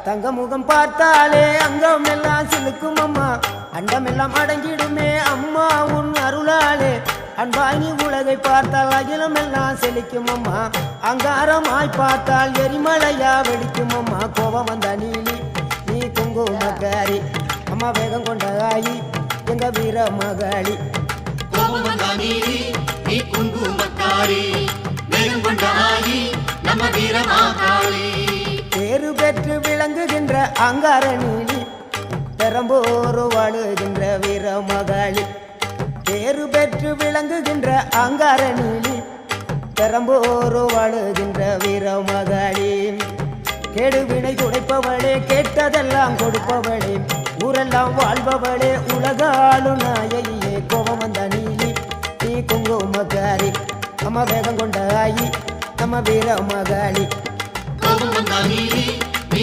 தங்க முகம் பார்த்தாலே அங்கம் எல்லாம் சிலுக்கும் அம்மா, அண்டமெல்லாம் அடங்கிடுமே அம்மா உன் அருளாலே. அன்பாய் நீ உலகை பார்த்தால் அகிலம் எல்லாம் செழிக்கும் அம்மா, அங்காரமாய் பார்த்தால் எரிமலையா வெடிக்கும் அம்மா. கோபம் வந்த நீலி நீ குங்குமக்காரி அம்மா, வேகம் கொண்ட ஆயி எங்க வீர மகாளி. கோபம் வந்த நீலி நீ குங்குமக்காரி, வேகம் கொண்ட ஆயி நம்ம வீர மகாளி. பேரு பெற்று விளங்குகின்ற அங்கார நீலி, பெரம்போர் வாழுகின்ற வீர மகாளி. பேரு பெற்று விளங்குகின்ற அங்கார நீலி, பெரம்போர் வாழுகின்ற வீர மகாளி. கெடுவினை துடைப்பவளே, கேட்டதெல்லாம் கொடுப்பவளே, ஊரெல்லாம் வாழ்பவளே, உலகாலும் நாயகியே. கோபம் வந்த நீலி நீ குங்குமக்காரி அம்மா, வேகம் கொண்ட ஆயி நம்ம வீர மகாளி. கோபம் வந்த நீலி நீ